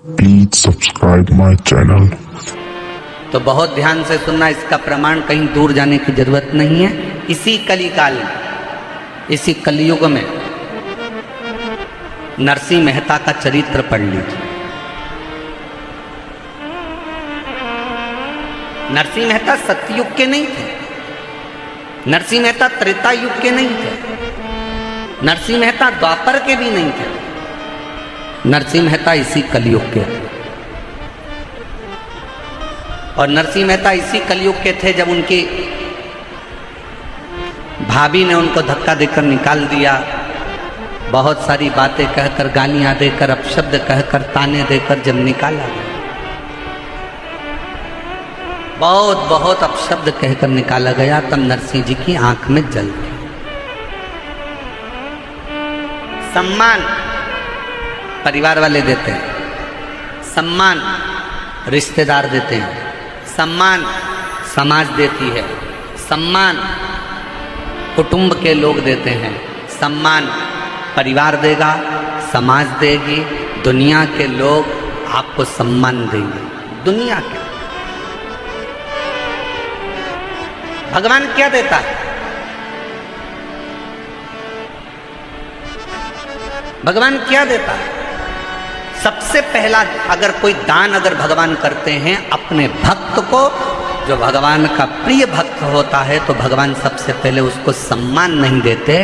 Please subscribe my channel. तो बहुत ध्यान से सुनना, इसका प्रमाण कहीं दूर जाने की जरूरत नहीं है। इसी कलिकाल में, इसी कलयुग में नरसिंह मेहता का चरित्र पढ़ लीजिए। नरसिंह मेहता सतयुग के नहीं थे, नरसिंह मेहता त्रेता युग के नहीं थे, नरसिंह मेहता द्वापर के भी नहीं थे, नरसिंह मेहता इसी कलयुग के थे। और नरसिंह मेहता इसी कलयुग के थे जब उनकी भाभी ने उनको धक्का देकर निकाल दिया, बहुत सारी बातें कहकर, गालियां देकर, अपशब्द कहकर, ताने देकर जब निकाला गया, बहुत बहुत अपशब्द कहकर निकाला गया, तब नरसिंह जी की आंख में जल गया। सम्मान परिवार वाले देते हैं, सम्मान रिश्तेदार देते हैं, सम्मान समाज देती है, सम्मान कुटुंब के लोग देते हैं, सम्मान परिवार देगा, समाज देगी, दुनिया के लोग आपको सम्मान देंगे। दुनिया के भगवान क्या देता है? भगवान क्या देता है? सबसे पहला अगर कोई दान अगर भगवान करते हैं अपने भक्त को, जो भगवान का प्रिय भक्त होता है, तो भगवान सबसे पहले उसको सम्मान नहीं देते,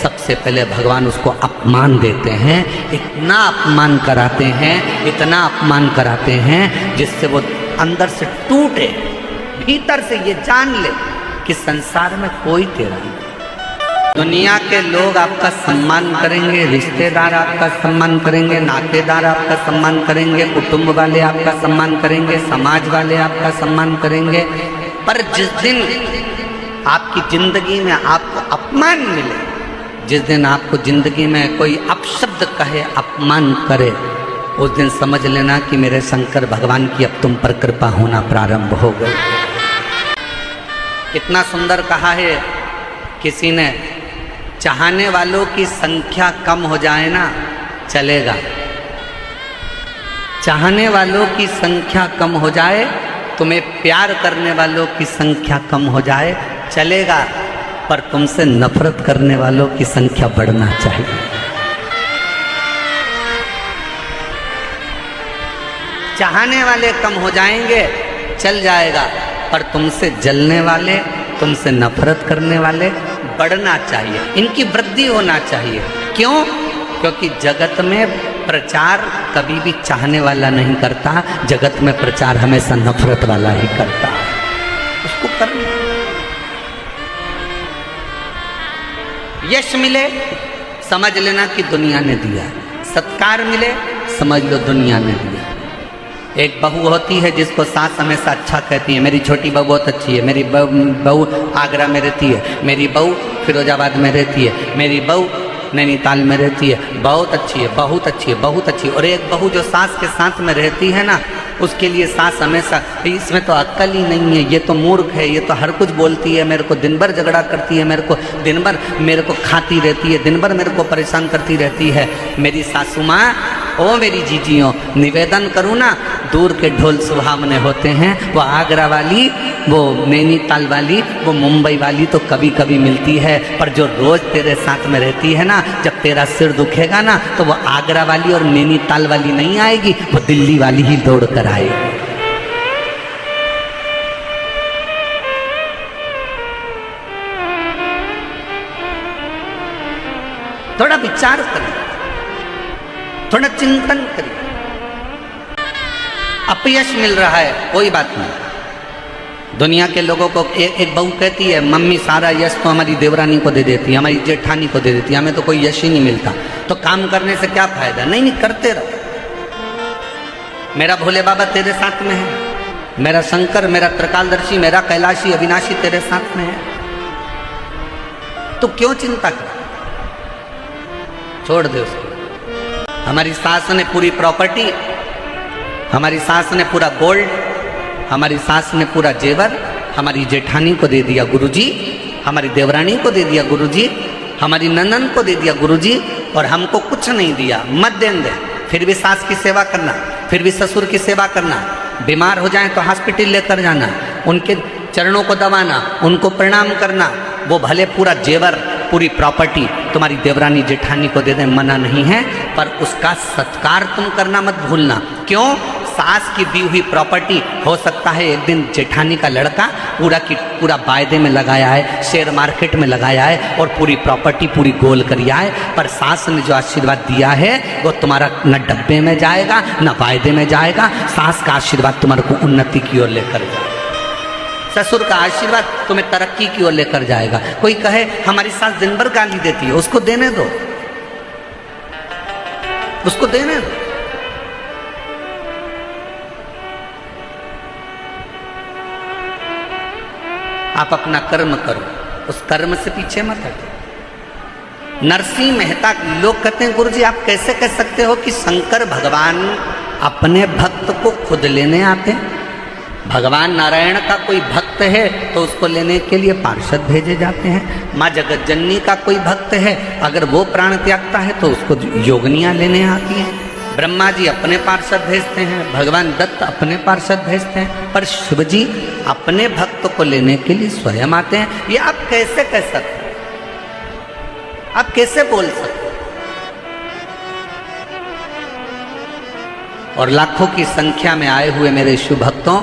सबसे पहले भगवान उसको अपमान देते हैं। इतना अपमान कराते हैं, इतना अपमान कराते हैं जिससे वो अंदर से टूटे, भीतर से ये जान ले कि संसार में कोई तेरा नहीं। दुनिया के लोग आपका सम्मान करेंगे, रिश्तेदार आपका सम्मान करेंगे, नातेदार आपका सम्मान करेंगे, कुटुंब वाले आपका सम्मान करेंगे, समाज वाले आपका सम्मान करेंगे, पर जिस दिन आपकी जिंदगी में आपको अपमान मिले, जिस दिन आपको जिंदगी में कोई अपशब्द कहे, अपमान करे, उस दिन समझ लेना कि मेरे शंकर भगवान की अब तुम पर कृपा होना प्रारंभ हो गई। कितना सुंदर कहा है किसी ने, चाहने वालों की संख्या कम हो जाए ना चलेगा, चाहने वालों की संख्या कम हो जाए, तुम्हें प्यार करने वालों की संख्या कम हो जाए चलेगा, पर तुमसे नफरत करने वालों की संख्या बढ़ना चाहिए। चाहने वाले कम हो जाएंगे चल जाएगा, पर तुमसे जलने वाले, तुमसे नफरत करने वाले बढ़ना चाहिए, इनकी वृद्धि होना चाहिए। क्यों? क्योंकि जगत में प्रचार कभी भी चाहने वाला नहीं करता, जगत में प्रचार हमेशा नफरत वाला ही करता है। उसको करना, यश मिले समझ लेना कि दुनिया ने दिया, सत्कार मिले समझ लो दुनिया ने दिया। एक बहू होती है जिसको सास हमेशा अच्छा कहती है, मेरी छोटी बहू बहुत अच्छी है, मेरी बहू आगरा में रहती है, मेरी बहू फिरोजाबाद में रहती है, मेरी बहू नैनीताल में रहती है, बहुत अच्छी है, बहुत अच्छी है, बहुत अच्छी है। और एक बहू जो सास के साथ में रहती है ना, उसके लिए सास हमेशा, इसमें तो अक्ल ही नहीं है, ये तो मूर्ख है, ये तो हर कुछ बोलती है, मेरे को दिन भर झगड़ा करती है, मेरे को दिन भर मेरे को खाती रहती है, दिन भर मेरे को परेशान करती रहती है। मेरी सासू माँ, ओ मेरी जीजियों, निवेदन करूँ ना, दूर के ढोल सुहावने होते हैं, वो आगरा वाली, वो नैनीताल वाली, वो मुंबई वाली तो कभी कभी मिलती है, पर जो रोज तेरे साथ में रहती है ना, जब तेरा सिर दुखेगा ना, तो वो आगरा वाली और नैनीताल वाली नहीं आएगी, वो दिल्ली वाली ही दौड़ कर आएगी। थोड़ा विचार करिए, थोड़ा चिंतन करिए। अपयश मिल रहा है, कोई बात नहीं। दुनिया के लोगों को एक बहू कहती है, मम्मी सारा यश तो हमारी देवरानी को दे देती है, हमारी जेठानी को दे देती है, हमें तो कोई यश ही नहीं मिलता, तो काम करने से क्या फायदा? नहीं नहीं, करते रहो। मेरा भोले बाबा तेरे साथ में है, मेरा शंकर, मेरा त्रिकालदर्शी, मेरा कैलाशी अविनाशी तेरे साथ में है, तो क्यों चिंता कर? छोड़ दे उसको। हमारी सास ने पूरी प्रॉपर्टी, हमारी सास ने पूरा गोल्ड, हमारी सास ने पूरा जेवर हमारी जेठानी को दे दिया गुरुजी, हमारी देवरानी को दे दिया गुरुजी, हमारी ननन को दे दिया गुरुजी, और हमको कुछ नहीं दिया। मत देंगे, फिर भी सास की सेवा करना, फिर भी ससुर की सेवा करना, बीमार हो जाएं तो हॉस्पिटल लेकर जाना, उनके चरणों को दबाना, उनको प्रणाम करना, वो भले पूरा जेवर पूरी प्रॉपर्टी तुम्हारी देवरानी जेठानी को दे दें, मना नहीं है, पर उसका सत्कार तुम करना मत भूलना। क्यों? सास की दी हुई प्रॉपर्टी हो सकता है एक दिन जेठानी का लड़का पूरा की पूरा वायदे में लगाया है, शेयर मार्केट में लगाया है और पूरी प्रॉपर्टी पूरी गोल कर आए, पर सास ने जो आशीर्वाद दिया है वो तुम्हारा न डब्बे में जाएगा न वायदे में जाएगा। सास का आशीर्वाद तुम्हारे को उन्नति की ओर लेकर जाएगा, ससुर का आशीर्वाद तुम्हें तरक्की की ओर लेकर जाएगा। कोई कहे हमारी सास दिन भर गाली देती है, उसको देने दो, उसको देने दो। आप अपना कर्म करो, उस कर्म से पीछे मत हटो। नरसिंह मेहता लोग कहते हैं, गुरु जी आप कैसे कह सकते हो कि शंकर भगवान अपने भक्त को खुद लेने आते हैं? भगवान नारायण का कोई भक्त है तो उसको लेने के लिए पार्षद भेजे जाते हैं। माँ जगत जननी का कोई भक्त है, अगर वो प्राण त्यागता है तो उसको योगनियाँ लेने आती हैं। ब्रह्मा जी अपने पार्षद भेजते हैं, भगवान दत्त अपने पार्षद भेजते हैं, पर शिव जी अपने भक्त को लेने के लिए स्वयं आते हैं। ये आप कैसे कह सकते? आप कैसे बोल सकते? और लाखों की संख्या में आए हुए मेरे शिव भक्तों,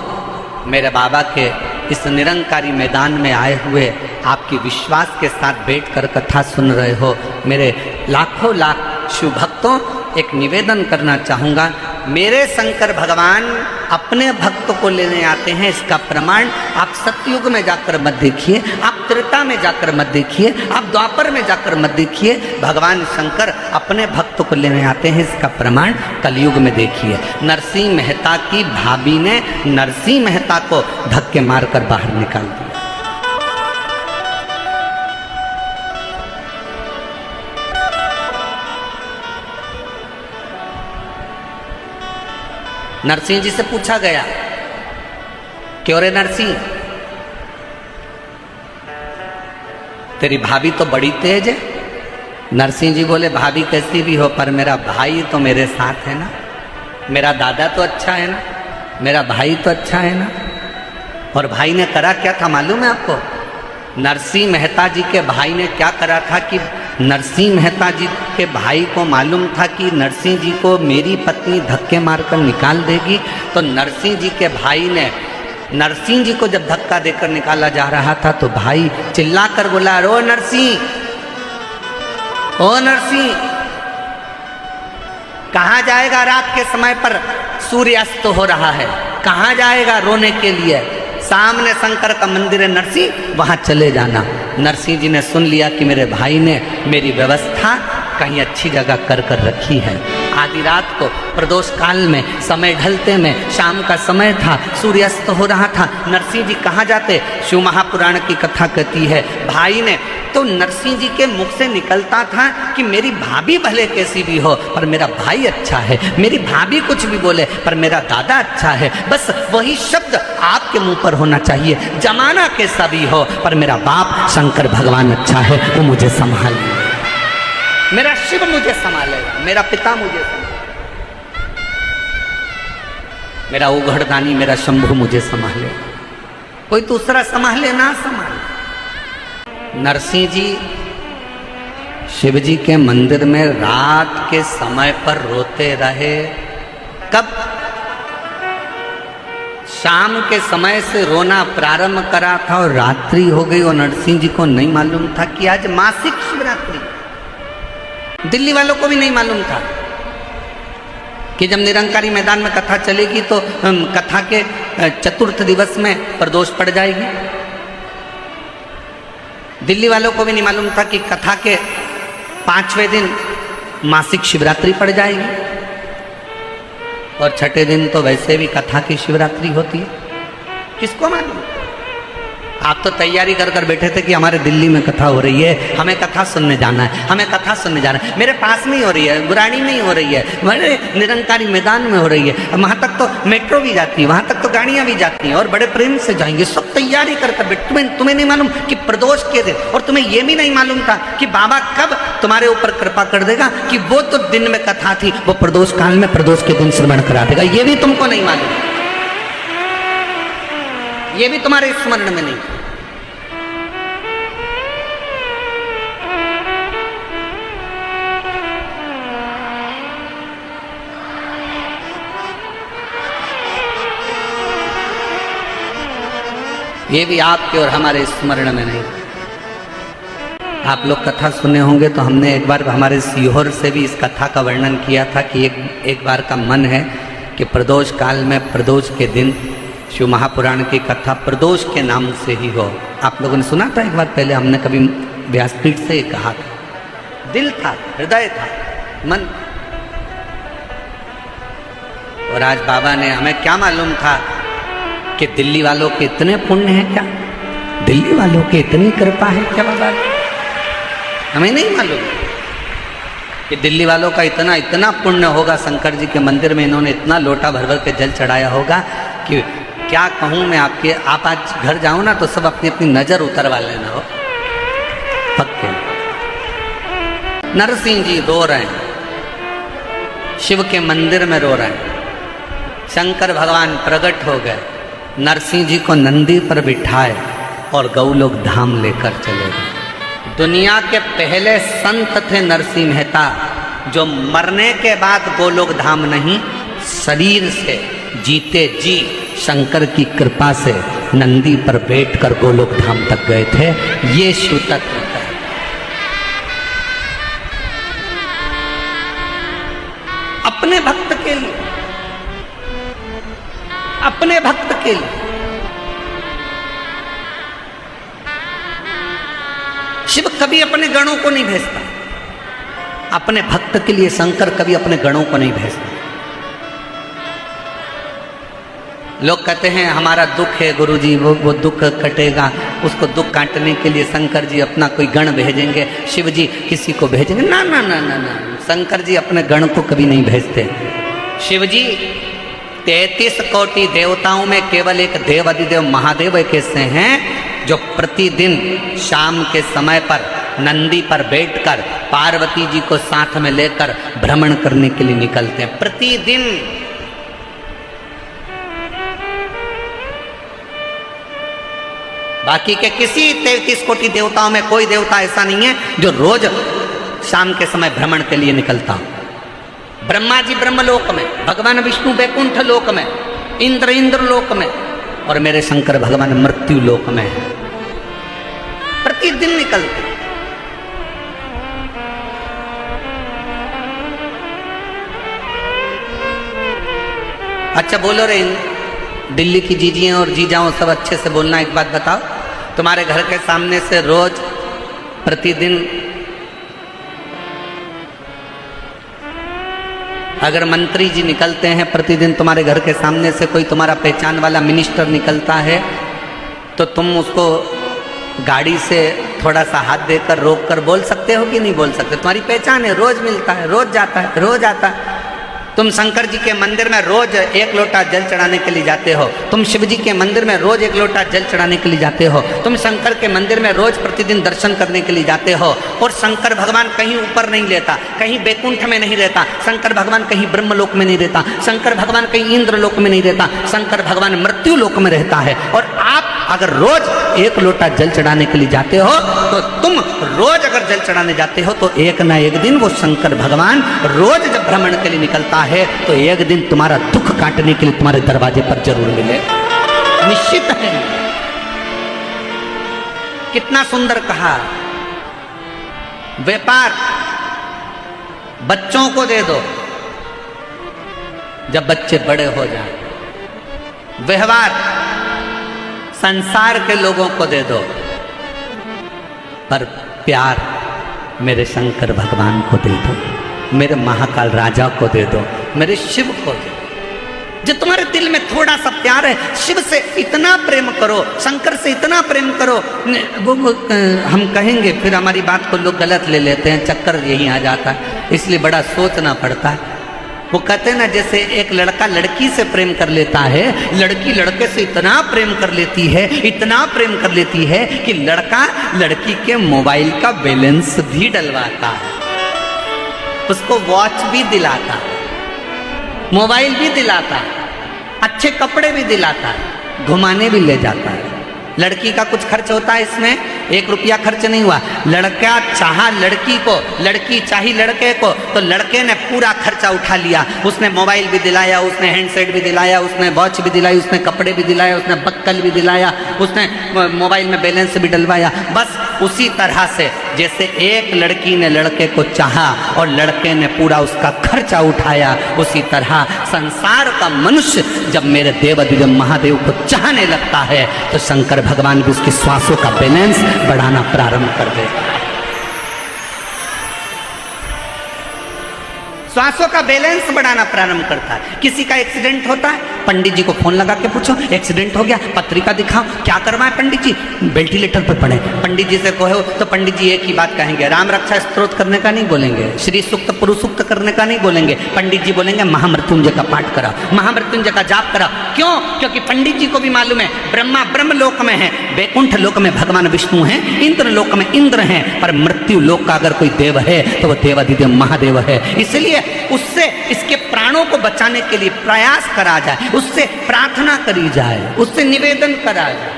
मेरे बाबा के इस निरंकारी मैदान में आए हुए आपकी विश्वास के साथ बैठकर कथा सुन रहे हो मेरे लाखों लाख शिव भक्तों, एक निवेदन करना चाहूँगा, मेरे शंकर भगवान अपने भक्त को लेने आते हैं, इसका प्रमाण आप सतयुग में जाकर मत देखिए, आप त्रेता में जाकर मत देखिए, आप द्वापर में जाकर मत देखिए। भगवान शंकर अपने भक्त को लेने आते हैं, इसका प्रमाण कलयुग में देखिए। नरसिंह मेहता की भाभी ने नरसिंह मेहता को धक्के मारकर बाहर निकाल दिया। नरसिंह जी से पूछा गया, क्यों रे नरसिंह, तेरी भाभी तो बड़ी तेज है। नरसिंह जी बोले, भाभी कैसी भी हो पर मेरा भाई तो मेरे साथ है ना, मेरा दादा तो अच्छा है ना, मेरा भाई तो अच्छा है ना। और भाई ने करा क्या था मालूम है आपको? नरसिंह मेहता जी के भाई ने क्या करा था कि नरसिंह मेहता जी के भाई को मालूम था कि नरसिंह जी को मेरी पत्नी धक्के मारकर निकाल देगी, तो नरसिंह जी के भाई ने नरसिंह जी को जब धक्का देकर निकाला जा रहा था तो भाई चिल्लाकर बोला, ओ नरसिंह, ओ नरसिंह, कहाँ जाएगा? रात के समय पर सूर्यास्त हो रहा है, कहाँ जाएगा रोने के लिए? सामने शंकर का मंदिर है नरसिंह, वहाँ चले जाना। नरसिंह जी ने सुन लिया कि मेरे भाई ने मेरी व्यवस्था कहीं अच्छी जगह कर कर रखी है। आधी रात को प्रदोष काल में, समय ढलते में, शाम का समय था, सूर्यास्त हो रहा था, नरसिंह जी कहाँ जाते? शिव महापुराण की कथा कहती है भाई ने, तो नरसिंह जी के मुख से निकलता था कि मेरी भाभी भले कैसी भी हो पर मेरा भाई अच्छा है, मेरी भाभी कुछ भी बोले पर मेरा दादा अच्छा है, बस वही शब्द आपके मुंह पर होना चाहिए, जमाना कैसा भी हो पर मेरा बाप शंकर भगवान अच्छा है, वो मुझे संभाल, मेरा शिव मुझे संभालेगा, मेरा पिता मुझे संभालेगा, मेरा उघड़दानी मेरा शंभु मुझे संभालेगा, कोई दूसरा संभाले ना संभाले। नरसिंह जी शिव जी के मंदिर में रात के समय पर रोते रहे। कब? शाम के समय से रोना प्रारंभ करा था और रात्रि हो गई और नरसिंह जी को नहीं मालूम था कि आज मासिक शिवरात्रि। दिल्ली वालों को भी नहीं मालूम था कि जब निरंकारी मैदान में कथा चलेगी तो कथा के चतुर्थ दिवस में प्रदोष पड़ जाएगी। दिल्ली वालों को भी नहीं मालूम था कि कथा के 5वें दिन मासिक शिवरात्रि पड़ जाएगी और छठे दिन तो वैसे भी कथा की शिवरात्रि होती है। किसको मालूम? आप तो तैयारी कर कर बैठे थे कि हमारे दिल्ली में कथा हो रही है, हमें कथा सुनने जाना है, हमें कथा सुनने जाना है। मेरे पास में ही हो रही है, गुराड़ी में ही हो रही है, मेरे निरंकारी मैदान में हो रही है, वहाँ तक तो मेट्रो भी जाती है, वहाँ तक तो गाड़ियाँ भी जाती हैं और बड़े प्रेम से जाएंगे। सब तैयारी कर कर बैठे। तुम्हें नहीं मालूम कि प्रदोष के दिन, और तुम्हें ये भी नहीं मालूम था कि बाबा कब तुम्हारे ऊपर कृपा कर देगा कि वो तो दिन में कथा थी, वो प्रदोष काल में प्रदोष के दिन श्रवण करा देगा। ये भी तुमको नहीं मालूम, ये भी तुम्हारे स्मरण में नहीं। ये भी आपके और हमारे स्मरण में नहीं। आप लोग कथा सुने होंगे तो हमने एक बार हमारे सीहोर से भी इस कथा का वर्णन किया था कि एक बार का मन है कि प्रदोष काल में प्रदोष के दिन शिव महापुराण की कथा प्रदोष के नाम से ही हो। आप लोगों ने सुना था एक बार पहले, हमने कभी व्यासपीठ से ही कहा था। दिल था, हृदय था, मन। और आज बाबा ने, हमें क्या मालूम था कि दिल्ली वालों के इतने पुण्य हैं क्या, दिल्ली वालों की इतनी कृपा है क्या बाबा, हमें नहीं मालूम कि दिल्ली वालों का इतना इतना पुण्य होगा। शंकर जी के मंदिर में इन्होंने इतना लोटा भर भर के जल चढ़ाया होगा कि क्या कहूँ मैं आपके। आप आज घर जाओ ना तो सब अपनी अपनी नजर उतरवा लेना हो पक्के। नरसिंह जी रो रहे हैं, शिव के मंदिर में रो रहे हैं। शंकर भगवान प्रकट हो गए, नरसिंह जी को नंदी पर बिठाए और गौलोक धाम लेकर चले गए। दुनिया के पहले संत थे नरसिंह मेहता, जो मरने के बाद गोलोक धाम नहीं, शरीर से जीते जी शंकर की कृपा से नंदी पर बैठकर गोलोक धाम तक गए थे। ये शिव तत्व है। अपने भक्त के लिए, अपने भक्त के लिए शिव कभी अपने गणों को नहीं भेजता। अपने भक्त के लिए शंकर कभी अपने गणों को नहीं भेजता। लोग कहते हैं हमारा दुख है गुरुजी, वो दुख कटेगा, उसको दुख काटने के लिए शंकर जी अपना कोई गण भेजेंगे, शिव जी किसी को भेजेंगे। ना ना ना ना ना, शंकर जी अपने गण को कभी नहीं भेजते। शिव जी 33 कोटि देवताओं में केवल एक देव अधिदेव महादेव एक ऐसे हैं जो प्रतिदिन शाम के समय पर नंदी पर बैठकर पार्वती जी को साथ में लेकर भ्रमण करने के लिए निकलते हैं प्रतिदिन। बाकी के किसी 33 कोटि देवताओं में कोई देवता ऐसा नहीं है जो रोज शाम के समय भ्रमण के लिए निकलता हो। ब्रह्मा जी ब्रह्मलोक में, भगवान विष्णु वैकुंठ लोक में, इंद्र लोक में, और मेरे शंकर भगवान मृत्यु लोक में है। प्रतिदिन निकलते। अच्छा बोलो रे, दिल्ली की जीजियां और जीजाओं सब अच्छे से बोलना। एक बात बताओ, तुम्हारे घर के सामने से रोज प्रतिदिन अगर मंत्री जी निकलते हैं, प्रतिदिन तुम्हारे घर के सामने से कोई तुम्हारा पहचान वाला मिनिस्टर निकलता है, तो तुम उसको गाड़ी से थोड़ा सा हाथ देकर रोक कर बोल सकते हो कि नहीं बोल सकते? तुम्हारी पहचान है, रोज मिलता है, रोज जाता है, रोज आता है। तुम शंकर जी के मंदिर में रोज 1 लोटा जल चढ़ाने के लिए जाते हो, तुम शिव जी के मंदिर में रोज 1 लोटा जल चढ़ाने के लिए जाते हो, तुम शंकर के मंदिर में रोज प्रतिदिन दर्शन करने के लिए जाते हो। और शंकर भगवान कहीं ऊपर नहीं रहता, कहीं बैकुंठ में नहीं रहता, शंकर भगवान कहीं ब्रह्मलोक में नहीं रहता, शंकर भगवान कहीं इंद्रलोक में नहीं रहता, शंकर भगवान मृत्यु लोक में रहता है। और आप अगर रोज 1 लोटा जल चढ़ाने के लिए जाते हो, तो तुम रोज अगर जल चढ़ाने जाते हो तो एक ना एक दिन वो शंकर भगवान रोज जब भ्रमण के लिए निकलता है तो एक दिन तुम्हारा दुख काटने के लिए तुम्हारे दरवाजे पर जरूर मिले, निश्चित है। कितना सुंदर कहा। व्यापार बच्चों को दे दो जब बच्चे बड़े हो जाएं, व्यवहार संसार के लोगों को दे दो, पर प्यार मेरे शंकर भगवान को दे दो, मेरे महाकाल राजा को दे दो, मेरे शिव को दे दो। जो तुम्हारे दिल में थोड़ा सा प्यार है, शिव से इतना प्रेम करो, शंकर से इतना प्रेम करो। वो हम कहेंगे फिर हमारी बात को लोग गलत ले लेते हैं, चक्कर यही आ जाता है, इसलिए बड़ा सोचना पड़ता है। वो कहते हैं ना, जैसे एक लड़का लड़की से प्रेम कर लेता है, लड़की लड़के से इतना प्रेम कर लेती है, इतना प्रेम कर लेती है कि लड़का लड़की के मोबाइल का बैलेंस भी डलवाता है, उसको वॉच भी दिलाता है, मोबाइल भी दिलाता है, अच्छे कपड़े भी दिलाता है, घुमाने भी ले जाता है। लड़की का कुछ खर्च होता है इसमें, 1 रुपया खर्च नहीं हुआ। लड़का चाहा लड़की को, लड़की चाही लड़के को, तो लड़के ने पूरा खर्चा उठा लिया। उसने मोबाइल भी दिलाया, उसने हैंडसेट भी दिलाया, उसने वॉच भी दिलाई, उसने कपड़े भी दिलाया, उसने बक्कल भी दिलाया, उसने मोबाइल में बैलेंस भी डलवाया। बस उसी तरह से जैसे एक लड़की ने लड़के को चाहा और लड़के ने पूरा उसका खर्चा उठाया, उसी तरह संसार का मनुष्य जब मेरे देवाधिदेव महादेव को चाहने लगता है तो शंकर भगवान भी उसकी श्वासों का बैलेंस बढ़ाना प्रारंभ कर देता है। श्वासों का बैलेंस बढ़ाना प्रारंभ करता है। किसी का एक्सीडेंट होता है, पंडित जी को फोन लगा के पूछो एक्सीडेंट हो गया, पत्रिका दिखाओ, क्या करवाएं पंडित जी, वेंटिलेटर पर पड़े। पंडित जी से कहो तो पंडित जी एक ही बात कहेंगे, राम रक्षा स्तोत्र करने का नहीं बोलेंगे, श्री सूक्त पुरुष सूक्त करने का नहीं बोलेंगे। पंडित जी बोलेंगे महामृत्युंजय का पाठ करा, महामृत्युंजय का जाप करा। क्यों? क्योंकि पंडित जी को भी मालूम है ब्रह्मा ब्रह्म लोक में है, वैकुंठ लोक में भगवान विष्णु हैं, इंद्र लोक में इंद्र हैं, पर मृत्यु लोक का अगर कोई देव है तो वह देवाधिदेव महादेव है। इसलिए उससे इसके प्राणों को बचाने के लिए प्रयास करा जाए, उससे प्रार्थना करी जाए, उससे निवेदन करा जाए।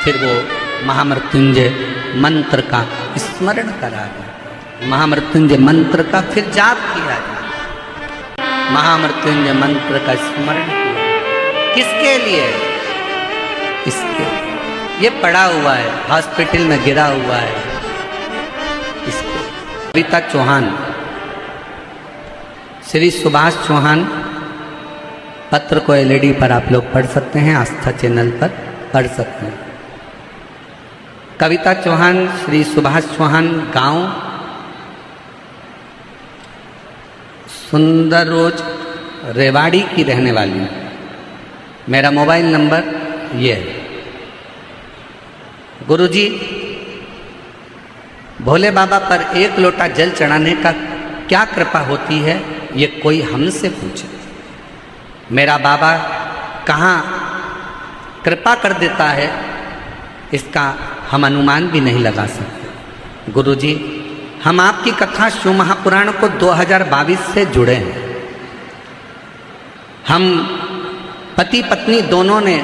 फिर वो महामृत्युंजय मंत्र का स्मरण करा जाए, महामृत्युंजय मंत्र का फिर जाप किया जाए, महामृत्युंजय मंत्र का स्मरण किया। किसके लिए? इसके ये पड़ा हुआ है, हॉस्पिटल में गिरा हुआ है। इसको कविता चौहान, श्री सुभाष चौहान पत्र को एलईडी पर आप लोग पढ़ सकते हैं, आस्था चैनल पर पढ़ सकते हैं। कविता चौहान, श्री सुभाष चौहान, गांव सुंदरोज रेवाड़ी की रहने वाली हूँ। मेरा मोबाइल नंबर ये है। गुरुजी, भोले बाबा पर 1 लोटा जल चढ़ाने का क्या कृपा होती है, ये कोई हमसे पूछे। मेरा बाबा कहाँ कृपा कर देता है इसका हम अनुमान भी नहीं लगा सकते। गुरुजी, हम आपकी कथा शिव महापुराण को 2022 से जुड़े हैं। हम पति पत्नी दोनों ने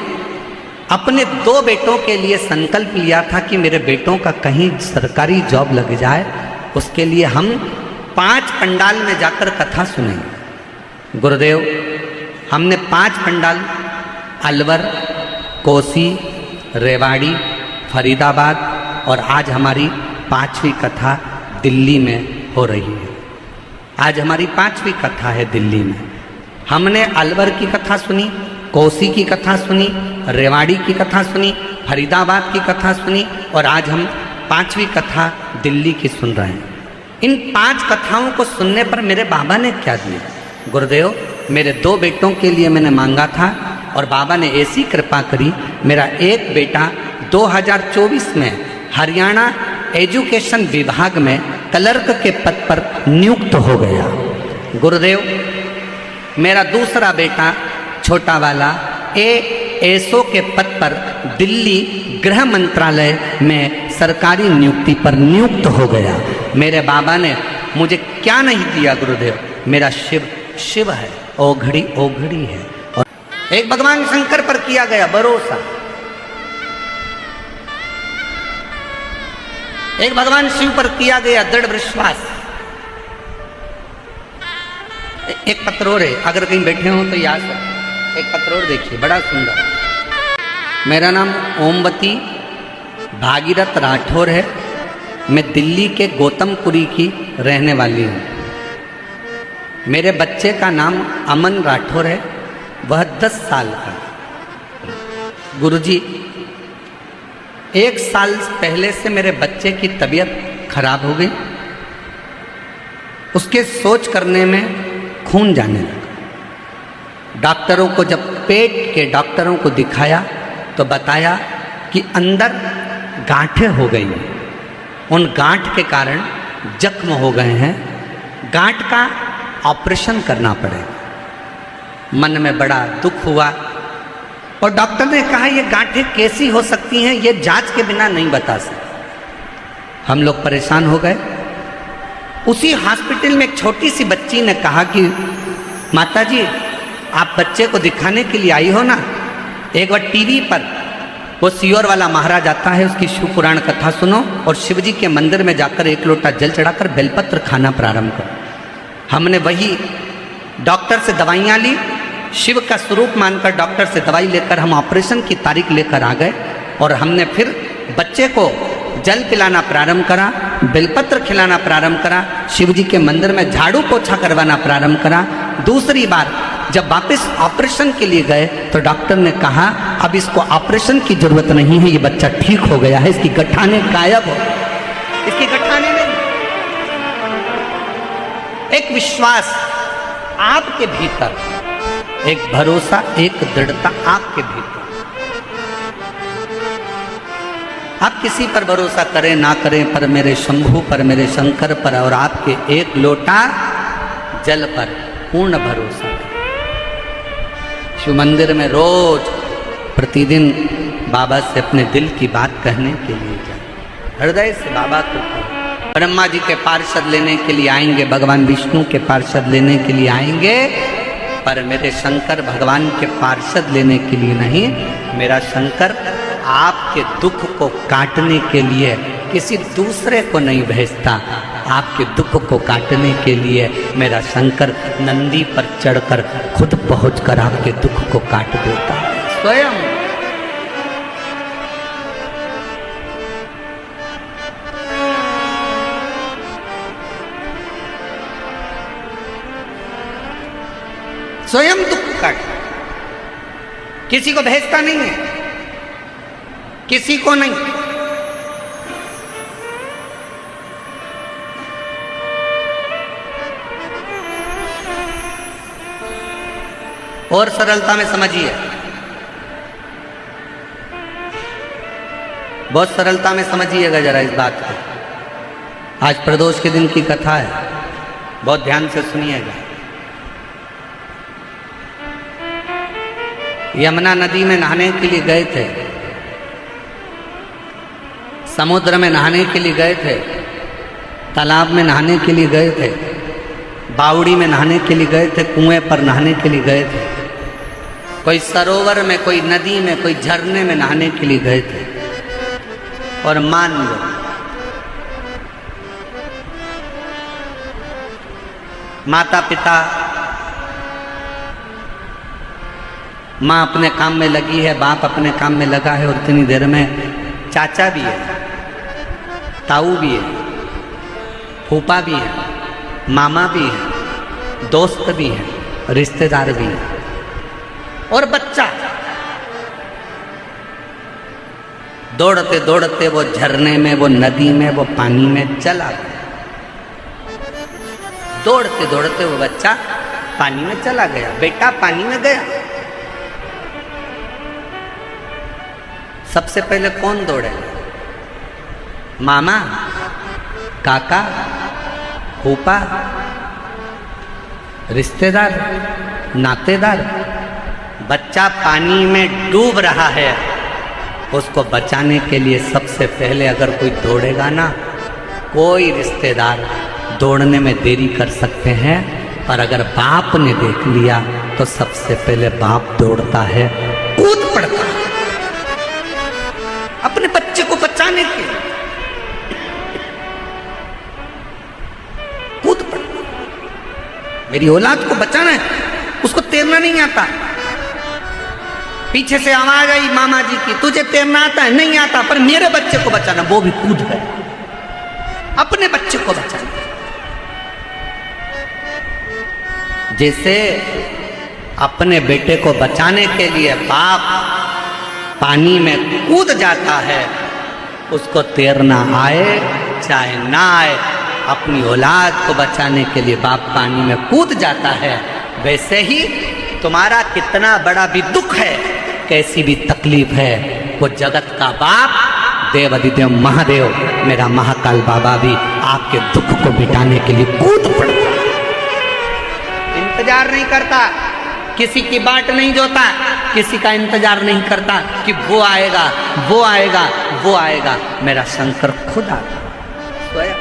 अपने 2 बेटों के लिए संकल्प लिया था कि मेरे बेटों का कहीं सरकारी जॉब लग जाए, उसके लिए हम 5 पंडाल में जाकर कथा सुनेंगे। गुरुदेव, हमने 5 पंडाल अलवर, कोसी, रेवाड़ी, फरीदाबाद और आज हमारी 5वीं कथा दिल्ली में हो रही है। आज हमारी 5वीं कथा है दिल्ली में। हमने अलवर की कथा सुनी, कोसी की कथा सुनी, रेवाड़ी की कथा सुनी, फरीदाबाद की कथा सुनी और आज हम 5वीं कथा दिल्ली की सुन रहे हैं। इन 5 कथाओं को सुनने पर मेरे बाबा ने क्या दिया? गुरुदेव, मेरे 2 बेटों के लिए मैंने मांगा था और बाबा ने ऐसी कृपा करी, मेरा एक बेटा 2024 में हरियाणा एजुकेशन विभाग में क्लर्क के पद पर नियुक्त हो गया। गुरुदेव, मेरा दूसरा बेटा छोटा वाला एएसओ के पद पर दिल्ली गृह मंत्रालय में सरकारी नियुक्ति पर नियुक्त हो गया। मेरे बाबा ने मुझे क्या नहीं दिया गुरुदेव? मेरा शिव शिव है, ओघड़ी ओघड़ी है। और एक भगवान शंकर पर किया गया भरोसा, एक भगवान शिव पर किया गया दृढ़ विश्वास। एक पत्र और है, अगर कहीं बैठे हो तो याद रखें। एक पत्र और देखिए, बड़ा सुंदर। मेरा नाम ओमवती भागीरथ राठौर है। मैं दिल्ली के गौतमपुरी की रहने वाली हूँ। मेरे बच्चे का नाम अमन राठौर है, वह 10 साल का। गुरुजी, 1 साल पहले से मेरे बच्चे की तबीयत खराब हो गई। उसके सोच करने में खून जाने लगा। डॉक्टरों को जब पेट के डॉक्टरों को दिखाया तो बताया कि अंदर गांठें हो गई हैं, उन गांठ के कारण जख्म हो गए हैं, गांठ का ऑपरेशन करना पड़ेगा। मन में बड़ा दुख हुआ और डॉक्टर ने कहा ये गांठें कैसी हो सकती हैं, ये जांच के बिना नहीं बता सकते। हम लोग परेशान हो गए। उसी हॉस्पिटल में एक छोटी सी बच्ची ने कहा कि माताजी आप बच्चे को दिखाने के लिए आई हो ना, एक बार टीवी पर वो सियोर वाला महाराज आता है, उसकी शिव पुराण कथा सुनो और शिव जी के मंदिर में जाकर 1 लोटा जल चढ़ाकर बेलपत्र खाना प्रारंभ करो। हमने वही डॉक्टर से दवाइयाँ ली, शिव का स्वरूप मानकर डॉक्टर से दवाई लेकर हम ऑपरेशन की तारीख लेकर आ गए और हमने फिर बच्चे को जल पिलाना प्रारंभ करा, बेलपत्र खिलाना प्रारंभ करा, शिव जी के मंदिर में झाड़ू पोछा करवाना प्रारंभ करा। दूसरी बार जब वापस ऑपरेशन के लिए गए तो डॉक्टर ने कहा अब इसको ऑपरेशन की जरूरत नहीं है, ये बच्चा ठीक हो गया है, इसकी गठाने गायब हो, इसकी गठाने नहीं। एक विश्वास आपके भीतर, एक भरोसा, एक दृढ़ता आपके भीतर। आप किसी पर भरोसा करें ना करें, पर मेरे शंभू पर, मेरे शंकर पर और आपके 1 लोटा जल पर पूर्ण भरोसा करें। शिव मंदिर में रोज प्रतिदिन बाबा से अपने दिल की बात कहने के लिए जाए, हृदय से बाबा को कहें। ब्रह्मा जी के पार्षद लेने के लिए आएंगे, भगवान विष्णु के पार्षद लेने के लिए आएंगे, पर मेरे शंकर भगवान के पार्षद लेने के लिए नहीं। मेरा शंकर आपके दुख को काटने के लिए किसी दूसरे को नहीं भेजता, आपके दुख को काटने के लिए मेरा शंकर नंदी पर चढ़कर खुद पहुंचकर आपके दुख को काट देता है स्वयं। स्वयं दुख काट, किसी को भेजता नहीं है, किसी को नहीं। और सरलता में समझिए, बहुत सरलता में समझिएगा जरा इस बात को। आज प्रदोष के दिन की कथा है, बहुत ध्यान से सुनिएगा। यमुना नदी में नहाने के लिए गए थे, समुद्र में नहाने के लिए गए थे, तालाब में नहाने के लिए गए थे, बावड़ी में नहाने के लिए गए थे, कुएं पर नहाने के लिए गए थे, कोई सरोवर में, कोई नदी में, कोई झरने में नहाने के लिए गए थे। और मान लो माता पिता, माँ अपने काम में लगी है, बाप अपने काम में लगा है, और इतनी देर में चाचा भी है, ताऊ भी है, फूफा भी है, मामा भी है, दोस्त भी है, रिश्तेदार भी है, और बच्चा। दौड़ते दौड़ते वो झरने में, वो नदी में, वो पानी में चला गया। दौड़ते दौड़ते वो बच्चा पानी में चला गया, बेटा पानी में गया। सबसे पहले कौन दौड़े? मामा, काका, फूफा, रिश्तेदार, नातेदार। बच्चा पानी में डूब रहा है, उसको बचाने के लिए सबसे पहले अगर कोई दौड़ेगा ना, कोई रिश्तेदार दौड़ने में देरी कर सकते हैं, और अगर बाप ने देख लिया तो सबसे पहले बाप दौड़ता है, कूद पड़ता है अपने बच्चे को बचाने के लिए, कूद पड़ता। मेरी औलाद को बचाना है, उसको तैरना नहीं आता। पीछे से आवाज आई मामा जी की, तुझे तैरना आता है? नहीं आता, पर मेरे बच्चे को बचाना। वो भी कूद गए, अपने बच्चे को बचाना। जैसे अपने बेटे को बचाने के लिए बाप पानी में कूद जाता है, उसको तैरना आए चाहे ना आए, अपनी औलाद को बचाने के लिए बाप पानी में कूद जाता है। वैसे ही तुम्हारा कितना बड़ा भी दुख है, कैसी भी तकलीफ है, वो जगत का बाप देव अधिदेव महादेव मेरा महाकाल बाबा भी आपके दुख को मिटाने के लिए कूद पड़ता है। इंतजार नहीं करता, किसी की बाट नहीं जोता, किसी का इंतजार नहीं करता कि वो आएगा वो आएगा वो आएगा। मेरा शंकर खुद आता स्वयं,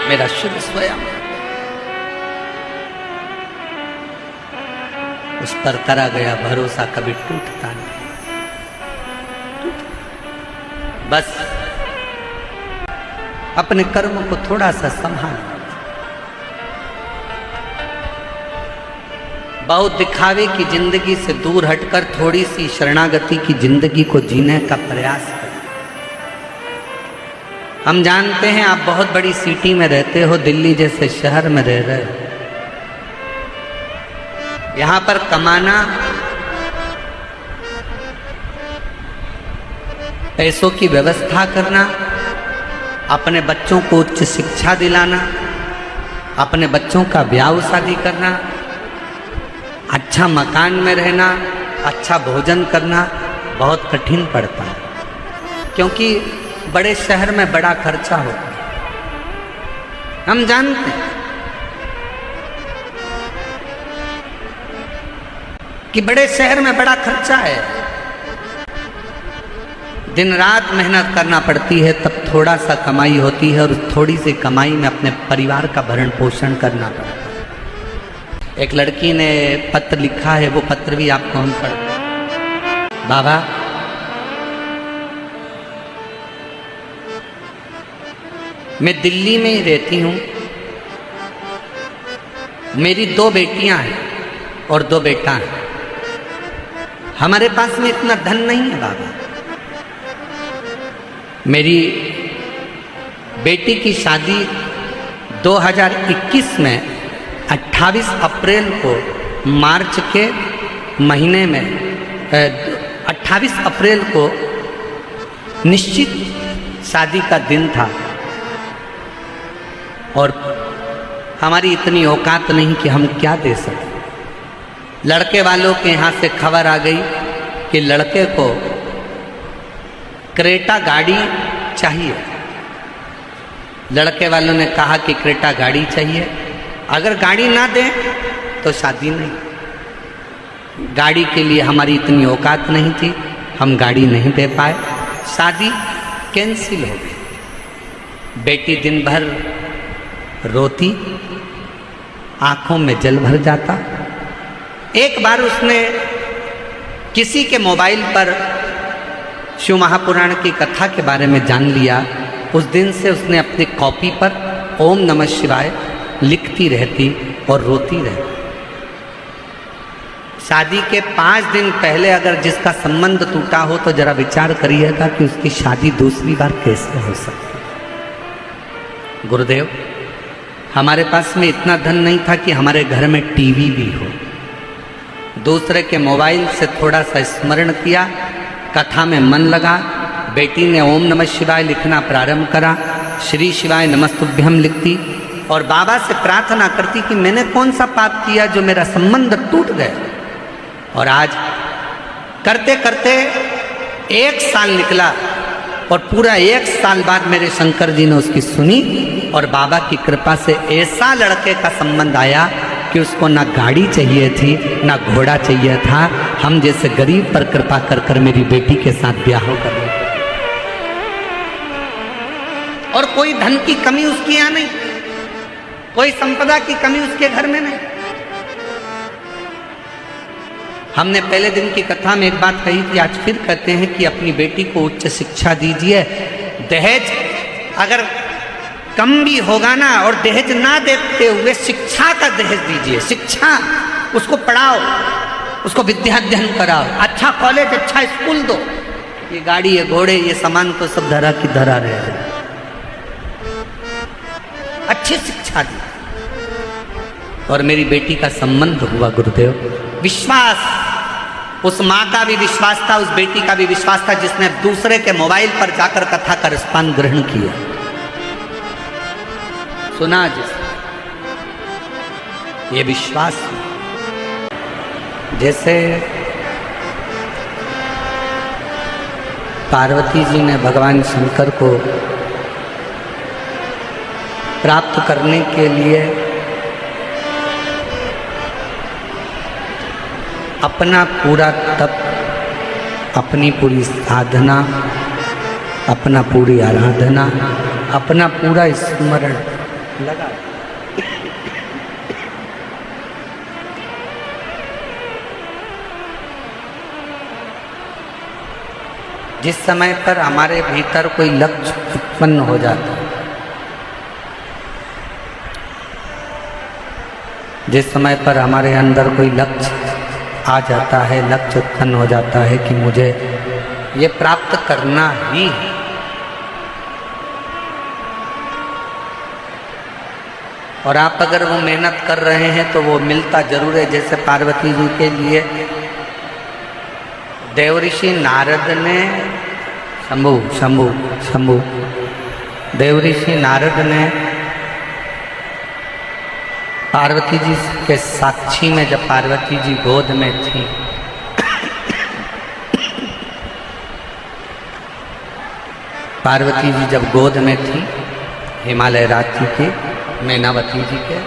मेरा शिव स्वयं। उस पर करा गया भरोसा कभी टूटता नहीं। बस अपने कर्म को थोड़ा सा संभाल, बहुत दिखावे की जिंदगी से दूर हटकर थोड़ी सी शरणागति की जिंदगी को जीने का प्रयास करें। हम जानते हैं आप बहुत बड़ी सिटी में रहते हो, दिल्ली जैसे शहर में रह रहे हो। यहां पर कमाना, पैसों की व्यवस्था करना, अपने बच्चों को उच्च शिक्षा दिलाना, अपने बच्चों का ब्याह शादी करना, अच्छा मकान में रहना, अच्छा भोजन करना बहुत कठिन पड़ता है, क्योंकि बड़े शहर में बड़ा खर्चा होता है। हम जानते हैं कि बड़े शहर में बड़ा खर्चा है, दिन रात मेहनत करना पड़ती है, तब थोड़ा सा कमाई होती है, और थोड़ी सी कमाई में अपने परिवार का भरण पोषण करना पड़ता है। एक लड़की ने पत्र लिखा है, वो पत्र भी आपको हम पढ़ते हैं। बाबा, मैं दिल्ली में ही रहती हूँ, मेरी 2 बेटियां हैं और 2 बेटा हैं। हमारे पास में इतना धन नहीं है बाबा। मेरी बेटी की शादी 2021 में 28 अप्रैल को, मार्च के महीने में 28 अप्रैल को निश्चित शादी का दिन था, और हमारी इतनी औकात नहीं कि हम क्या दे सकें। लड़के वालों के यहाँ से खबर आ गई कि लड़के को क्रेटा गाड़ी चाहिए। लड़के वालों ने कहा कि क्रेटा गाड़ी चाहिए, अगर गाड़ी ना दें तो शादी नहीं। गाड़ी के लिए हमारी इतनी औकात नहीं थी, हम गाड़ी नहीं दे पाए, शादी कैंसिल हो गई। बेटी दिन भर रोती, आंखों में जल भर जाता। एक बार उसने किसी के मोबाइल पर शिव महापुराण की कथा के बारे में जान लिया। उस दिन से उसने अपनी कॉपी पर ओम नमः शिवाय लिखती रहती और रोती रहती। शादी के 5 दिन पहले अगर जिसका संबंध टूटा हो तो जरा विचार करिएगा कि उसकी शादी दूसरी बार कैसे हो सकती। गुरुदेव, हमारे पास में इतना धन नहीं था कि हमारे घर में टीवी भी हो। दूसरे के मोबाइल से थोड़ा सा स्मरण किया, कथा में मन लगा, बेटी ने ओम नमः शिवाय लिखना प्रारंभ करा, श्री शिवाय नमस्तुभ्यम लिखती और बाबा से प्रार्थना करती कि मैंने कौन सा पाप किया जो मेरा संबंध टूट गया। और आज करते करते 1 साल निकला, और पूरा 1 साल बाद मेरे शंकर जी ने उसकी सुनी, और बाबा की कृपा से ऐसा लड़के का संबंध आया कि उसको ना गाड़ी चाहिए थी ना घोड़ा चाहिए था। हम जैसे गरीब पर कृपा कर कर मेरी बेटी के साथ ब्याह कर दिया, और कोई धन की कमी उसके यहाँ नहीं, कोई संपदा की कमी उसके घर में नहीं। हमने पहले दिन की कथा में एक बात कही थी, आज फिर कहते हैं कि अपनी बेटी को उच्च शिक्षा दीजिए। दहेज अगर कम भी होगा ना, और दहेज ना देते हुए शिक्षा का दहेज दीजिए। शिक्षा, उसको पढ़ाओ, उसको विद्या अध्ययन कराओ, अच्छा कॉलेज अच्छा स्कूल दो। ये गाड़ी ये घोड़े ये सामान तो सब धरा की धरा रहे हैं। अच्छी शिक्षा दी, और मेरी बेटी का संबंध हुआ गुरुदेव। विश्वास उस माँ का भी विश्वास था, उस बेटी का भी विश्वास था जिसने दूसरे के मोबाइल पर जाकर कथा का रिस्पान ग्रहण किया, सुना जिसने, ये विश्वास। जैसे पार्वती जी ने भगवान शंकर को प्राप्त करने के लिए अपना पूरा तप, अपनी पूरी साधना, अपना पूरी आराधना, अपना पूरा स्मरण लगा। जिस समय पर हमारे भीतर कोई लक्ष्य उत्पन्न हो जाता है, जिस समय पर हमारे अंदर कोई लक्ष्य आ जाता है, लक्ष्य उत्पन्न हो जाता है कि मुझे ये प्राप्त करना ही है, और आप अगर वो मेहनत कर रहे हैं तो वो मिलता जरूर है। जैसे पार्वती जी के लिए देवऋषि नारद ने शंभु देवऋषि नारद ने पार्वती जी के साक्षी में, जब पार्वती जी गोद में थी, पार्वती जी जब गोद में थी हिमालय राज्य की मैनावती जी के,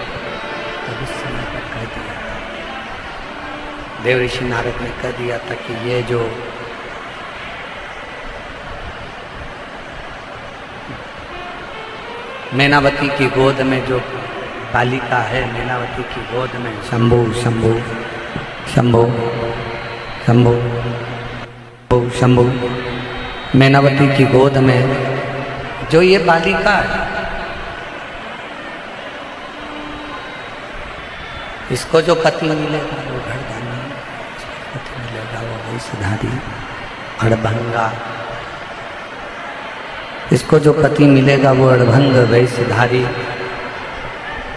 तब उस समय पर कह दिया था, देवऋषि नारद ने कह दिया था कि ये जो मैनावती की गोद में जो बालिका है, मैनावती की गोद में शंभु शंभु शंभु शंभु शंभु मैनावती की गोद में जो ये बालिका है, इसको जो पति मिलेगा वो घरदानी, पति मिलेगा वो वैश्यधारी अड़भंगा, इसको जो पति मिलेगा वो अड़भंग वैश्यधारी।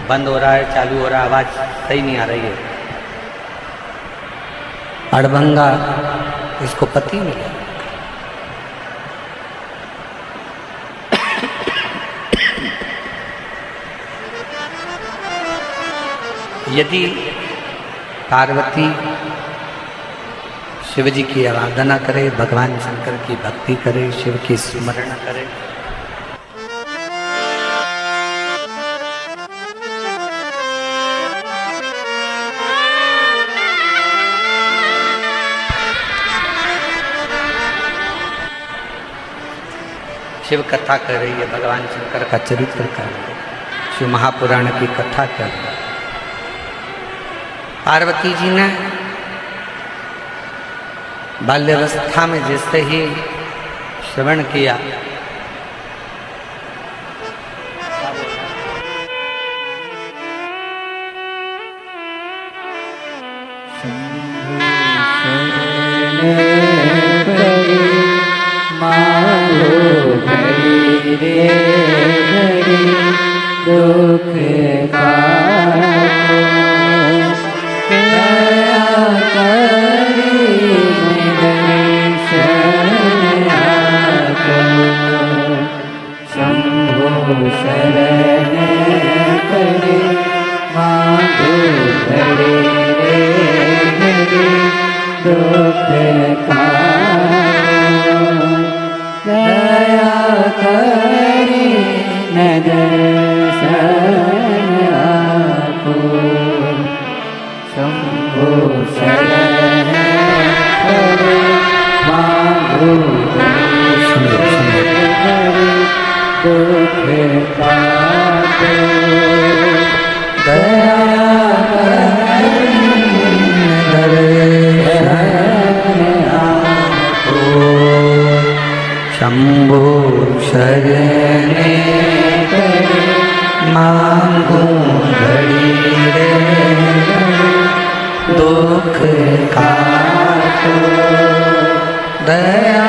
बंद हो रहा है, चालू हो रहा है, आवाज सही नहीं आ रही है। अड़भंगा इसको पति मिलेगा। यदि पार्वती शिव जी की आराधना करे, भगवान शंकर की भक्ति करे, शिव की स्मरण करे, शिव कथा कर रही है, भगवान शंकर का चरित्र कर रही है, शिव महापुराण की कथा कर रही है। पार्वती जी ने बाल्यावस्था में जैसे ही श्रवण किया, शंभो शरणे मांगो घड़ी रे दुख काटो दया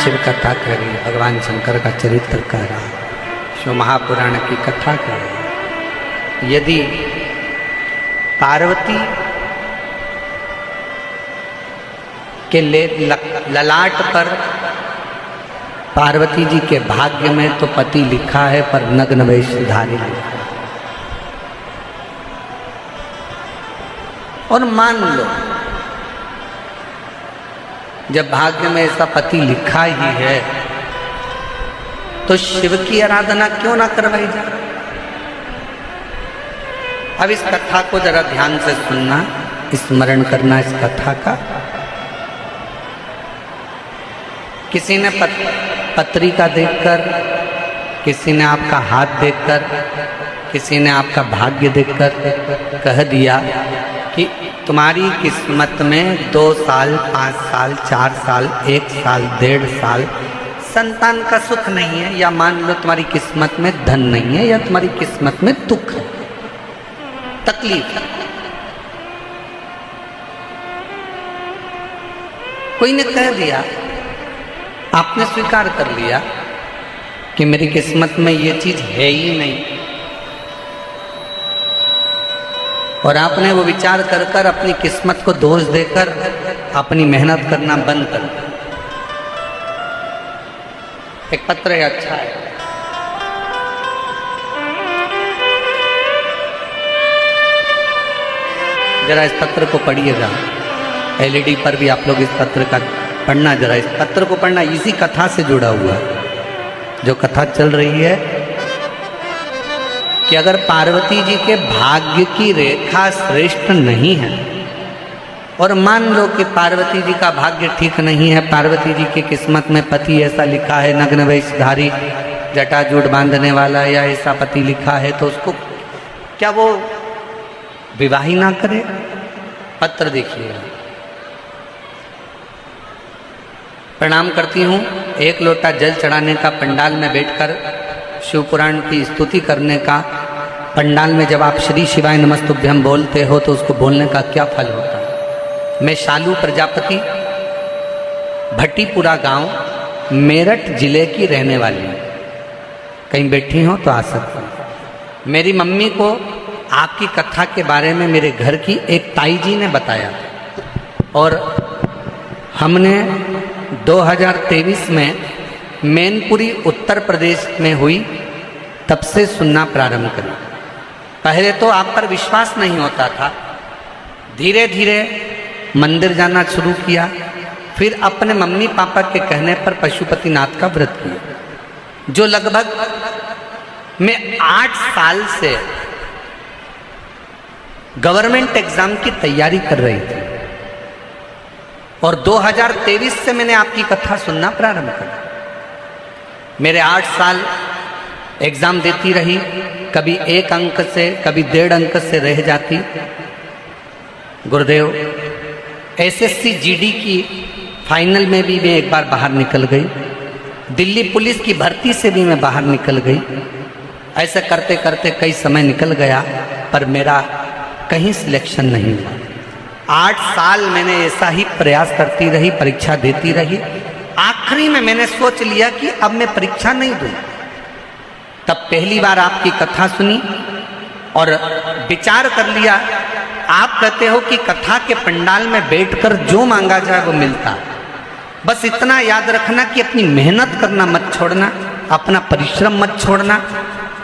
शिव कथा करी, भगवान शंकर का चरित्र करा, शिव महापुराण की कथा करी। यदि पार्वती के ललाट पर पार्वती जी के भाग्य में तो पति लिखा है, पर नग्न वेशधारी लिखा है। और मान लो जब भाग्य में ऐसा पति लिखा ही है तो शिव की आराधना क्यों ना करवाई जाए। अब इस कथा को जरा ध्यान से सुनना, स्मरण करना इस कथा का। किसी ने पत्रिका देखकर, किसी ने आपका हाथ देखकर, किसी ने आपका भाग्य देखकर कह दिया कि तुम्हारी किस्मत में 2 साल, 5 साल, 4 साल, 1 साल, 1.5 साल संतान का सुख नहीं है, या मान लो तुम्हारी किस्मत में धन नहीं है, या तुम्हारी किस्मत में दुख है, तकलीफ है। कोई ने कह दिया, आपने स्वीकार कर लिया कि मेरी किस्मत में ये चीज है ही नहीं, और आपने वो विचार कर कर अपनी किस्मत को दोष देकर अपनी मेहनत करना बंद कर दिया। एक पत्र है, अच्छा है, जरा इस पत्र को पढ़िएगा। एलईडी पर भी आप लोग इस पत्र का पढ़ना, जरा इस पत्र को पढ़ना। इसी कथा से जुड़ा हुआ जो कथा चल रही है कि अगर पार्वती जी के भाग्य की रेखा श्रेष्ठ नहीं है, और मान लो कि पार्वती जी का भाग्य ठीक नहीं है, पार्वती जी की किस्मत में पति ऐसा लिखा है, नग्न वेशधारी, जटाजूट बांधने वाला, या ऐसा पति लिखा है, तो उसको क्या वो विवाह ही ना करे। पत्र देखिए। प्रणाम करती हूँ। 1 लोटा जल चढ़ाने का, पंडाल में बैठकर शिव पुराण की स्तुति करने का, पंडाल में जब आप श्री शिवाय नमस्तुभ्यम बोलते हो तो उसको बोलने का क्या फल होता है। मैं शालू प्रजापति, भट्टीपुरा गांव, मेरठ जिले की रहने वाली हूँ। कहीं बैठी हो तो आ सकती हूँ। मेरी मम्मी को आपकी कथा के बारे में मेरे घर की एक ताई जी ने बताया, और हमने 2023 में मैनपुरी उत्तर प्रदेश में हुई, तब से सुनना प्रारंभ करी। पहले तो आप पर विश्वास नहीं होता था, धीरे धीरे मंदिर जाना शुरू किया, फिर अपने मम्मी पापा के कहने पर पशुपतिनाथ का व्रत किया, जो लगभग मैं 8 साल से गवर्नमेंट एग्जाम की तैयारी कर रही थी, और 2023 से मैंने आपकी कथा सुनना प्रारंभ किया। मेरे 8 साल एग्जाम देती रही, कभी 1 अंक से, कभी 1.5 अंक से रह जाती। गुरुदेव, एसएससी जीडी की फाइनल में भी मैं एक बार बाहर निकल गई, दिल्ली पुलिस की भर्ती से भी मैं बाहर निकल गई। ऐसे करते करते कई समय निकल गया, पर मेरा कहीं सिलेक्शन नहीं हुआ। 8 साल मैंने ऐसा ही प्रयास करती रही, परीक्षा देती रही। आखिरी में मैंने सोच लिया कि अब मैं परीक्षा नहीं दूँ। तब पहली बार आपकी कथा सुनी और विचार कर लिया। आप कहते हो कि कथा के पंडाल में बैठकर जो मांगा जाए वो मिलता। बस इतना याद रखना कि अपनी मेहनत करना मत छोड़ना, अपना परिश्रम मत छोड़ना।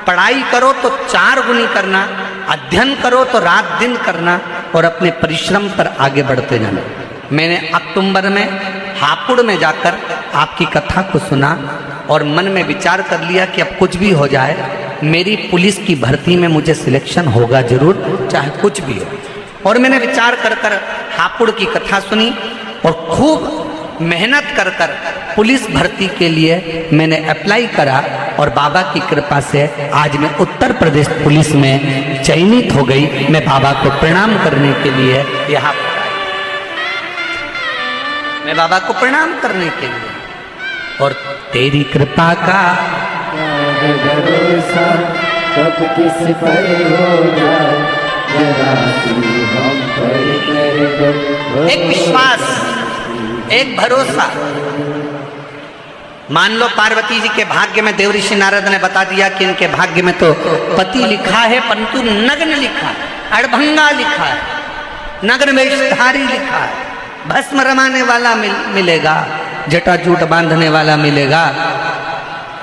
पढ़ाई करो तो 4 गुनी करना, अध्ययन करो तो रात दिन करना, और अपने परिश्रम पर आगे बढ़ते जाना। मैंने अक्टूबर में हापुड़ में जाकर आपकी कथा को सुना और मन में विचार कर लिया कि अब कुछ भी हो जाए, मेरी पुलिस की भर्ती में मुझे सिलेक्शन होगा जरूर, चाहे कुछ भी हो। और मैंने विचार कर कर हापुड़ की कथा सुनी और खूब मेहनत कर कर पुलिस भर्ती के लिए मैंने अप्लाई करा, और बाबा की कृपा से आज मैं उत्तर प्रदेश पुलिस में चयनित हो गई। मैं बाबा को प्रणाम करने के लिए यहाँ पर आई, मैं बाबा को प्रणाम करने के लिए। और तेरी कृपा का भरोसा कब किस पर होगा, जरा तू हम पर कर दो। एक विश्वास, एक भरोसा। मान लो पार्वती जी के भाग्य में देवऋषि नारद ने बता दिया कि इनके भाग्य में तो पति लिखा है, परंतु नग्न लिखा है, अड़भंगा लिखा है, नग्न वेशधारी लिखा है, भस्म रमाने वाला मिलेगा, जटाजूट बांधने वाला मिलेगा।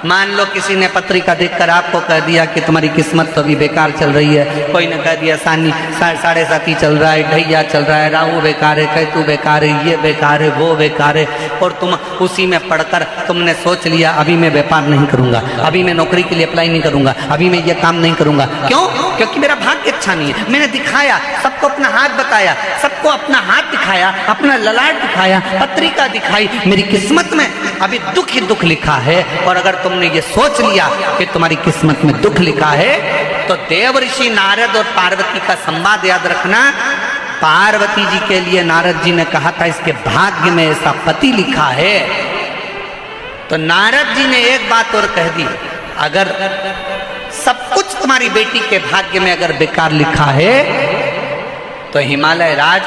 मान लो किसी ने पत्रिका देखकर आपको कह दिया कि तुम्हारी किस्मत तो अभी बेकार चल रही है, कोई ने कह दिया साढ़े साथी चल रहा है, ढैया चल रहा है, राहु बेकार है, कैतु बेकार है, ये बेकार है, वो बेकार है, और तुम उसी में पढ़कर तुमने सोच लिया अभी मैं व्यापार नहीं करूंगा, अभी मैं नौकरी के लिए अप्लाई नहीं करूंगा, अभी मैं ये काम नहीं करूंगा। क्यों? क्योंकि मेरा भाग्य अच्छा नहीं है। मैंने दिखाया, सबको अपना हाथ बताया, सबको अपना हाथ दिखाया, अपना ललाट दिखाया, पत्रिका दिखाई, मेरी किस्मत में अभी दुख ही दुख लिखा है। और अगर तुमने ये सोच लिया कि तुम्हारी किस्मत में दुख लिखा है, तो देवऋषि नारद और पार्वती का संवाद याद रखना। पार्वती जी के लिए नारद जी ने कहा था इसके भाग्य में ऐसा पति लिखा है, तो नारद जी ने एक बात और कह दी, अगर सब कुछ तुम्हारी बेटी के भाग्य में अगर बेकार लिखा है, तो हिमालय राज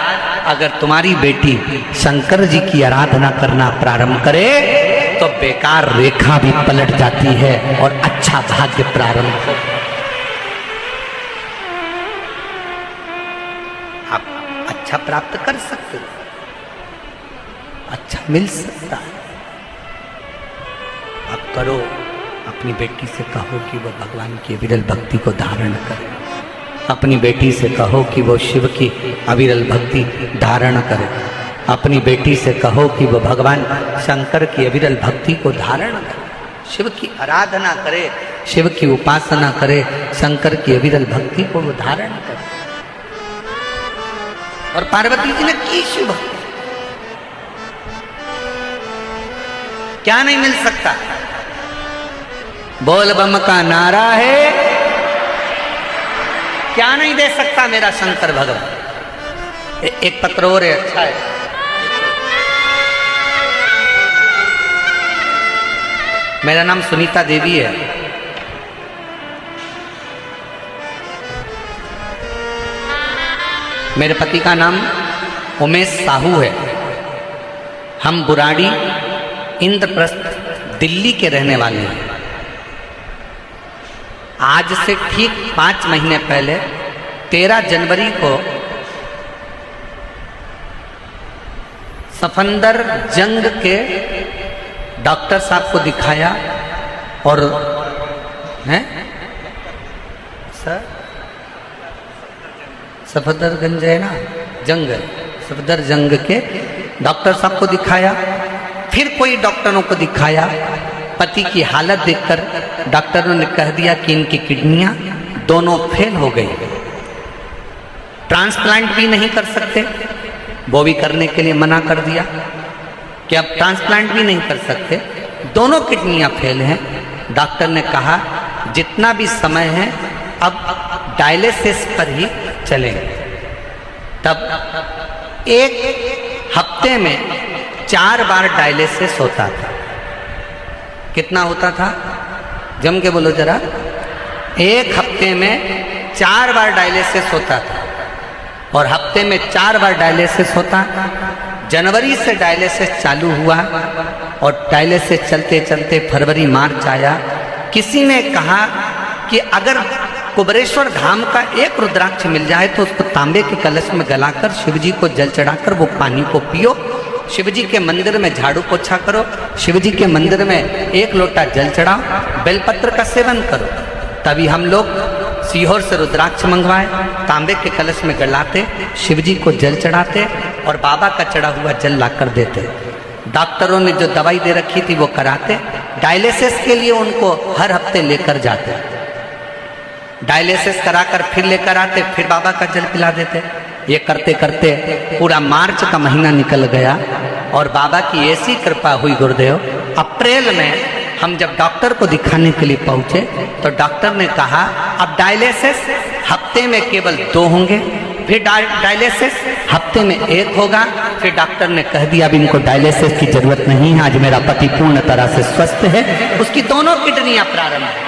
अगर तुम्हारी बेटी शंकर जी की आराधना करना प्रारंभ करे तो बेकार रेखा भी पलट जाती है और अच्छा भाग्य प्रारंभ हो। आप अच्छा प्राप्त कर सकते हो, अच्छा मिल सकता है, आप करो। अपनी बेटी से कहो कि वो भगवान की विरल भक्ति को धारण करे, अपनी बेटी से कहो कि वो शिव की अविरल भक्ति धारण करे, अपनी बेटी से कहो कि वो भगवान शंकर की अविरल भक्ति को धारण करे, शिव की आराधना करे, शिव की उपासना करे, शंकर की अविरल भक्ति को वो धारण करे। और पार्वती जी ने की शिव भक्ति, क्या नहीं मिल सकता? बोल बम का नारा है, क्या नहीं दे सकता मेरा शंकर भगवान। एक पत्र और है, अच्छा है। मेरा नाम सुनीता देवी है, मेरे पति का नाम उमेश साहू है। हम बुराड़ी इंद्रप्रस्थ दिल्ली के रहने वाले हैं। आज से ठीक 5 महीने पहले 13 जनवरी को सफंदर जंग के डॉक्टर साहब को दिखाया और हैं सर सफदरगंज है ना, जंग, सफदर जंग के डॉक्टर साहब को दिखाया। फिर कोई डॉक्टरों को दिखाया। पति की हालत देखकर डॉक्टरों ने कह दिया कि इनकी किडनियां दोनों फेल हो गई, ट्रांसप्लांट भी नहीं कर सकते। वो भी करने के लिए मना कर दिया कि अब ट्रांसप्लांट भी नहीं कर सकते, दोनों किडनियां फेल हैं। डॉक्टर ने कहा जितना भी समय है अब डायलिसिस पर ही चलेंगे। तब एक हफ्ते में 4 बार डायलिसिस होता था। कितना होता था? जम के बोलो जरा। एक हफ्ते में 4 बार डायलिसिस होता था और हफ्ते में 4 बार डायलिसिस होता। जनवरी से डायलिसिस चालू हुआ और डायलिसिस चलते चलते फरवरी मार्च आया। किसी ने कहा कि अगर कुबेरेश्वर धाम का एक रुद्राक्ष मिल जाए तो उसको तांबे के कलश में गलाकर शिवजी को जल चढ़ाकर वो पानी को पियो, शिवजी के मंदिर में झाड़ू पोछा करो, शिवजी के मंदिर में 1 लोटा जल चढ़ाओ, बेलपत्र का सेवन करो। तभी हम लोग सीहोर से रुद्राक्ष मंगवाए, तांबे के कलश में गलाते, शिवजी को जल चढ़ाते और बाबा का चढ़ा हुआ जल लाकर देते। डॉक्टरों ने जो दवाई दे रखी थी वो कराते। डायलिसिस के लिए उनको हर हफ्ते लेकर जाते, डायलिसिस कराकर फिर लेकर आते, फिर बाबा का जल पिला देते। ये करते करते पूरा मार्च का महीना निकल गया और बाबा की ऐसी कृपा हुई गुरुदेव, अप्रैल में हम जब डॉक्टर को दिखाने के लिए पहुंचे तो डॉक्टर ने कहा अब डायलिसिस हफ्ते में केवल 2 होंगे, फिर डायलिसिस हफ्ते में 1 होगा। फिर डॉक्टर ने कह दिया अब इनको डायलिसिस की जरूरत नहीं है, आज मेरा पति पूर्ण तरह से स्वस्थ है। उसकी दोनों किडनियां प्रारंभ है,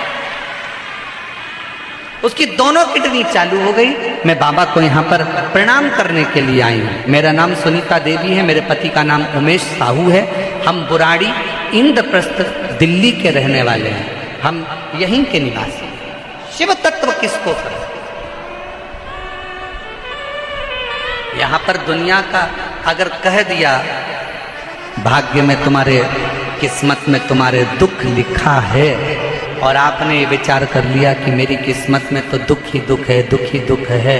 उसकी दोनों किडनी चालू हो गई। मैं बाबा को यहाँ पर प्रणाम करने के लिए आई हूँ। मेरा नाम सुनीता देवी है, मेरे पति का नाम उमेश साहू है। हम बुराड़ी इंद्रप्रस्थ दिल्ली के रहने वाले हैं, हम यहीं के निवासी। शिव तत्व किसको कर, यहां पर दुनिया का अगर कह दिया भाग्य में तुम्हारे, किस्मत में तुम्हारे दुख लिखा है, और आपने ये विचार कर लिया कि मेरी किस्मत में तो दुख ही दुख है, दुख ही दुख है,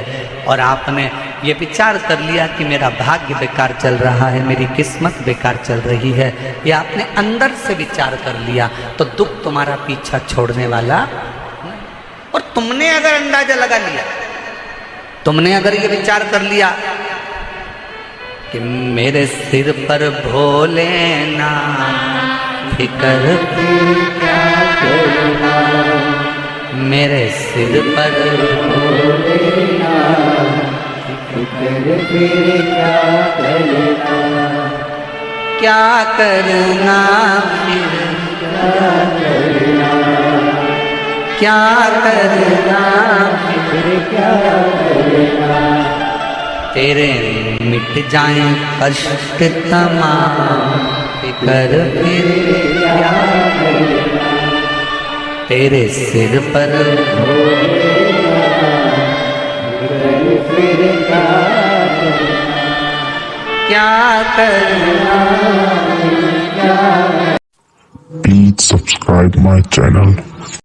और आपने ये विचार कर लिया कि मेरा भाग्य बेकार चल रहा है, मेरी किस्मत बेकार चल रही है, ये आपने अंदर से विचार कर लिया, तो दुख तुम्हारा पीछा छोड़ने वाला। और तुमने अगर अंदाजा लगा लिया, तुमने अगर ये विचार कर लिया कि मेरे सिर पर भोलेनाथ फिकर क्या करना, मेरे सिर पर भोलेनाथ फिक्र फिर क्या करना, क्या करना फिर, क्या करना फिर क्या करना, तेरे मिट जाए कष्ट तमाम, फिकर फिर क्या करना, तेरे सिर पर फिर क्या करना, क्या करना। Please subscribe my channel.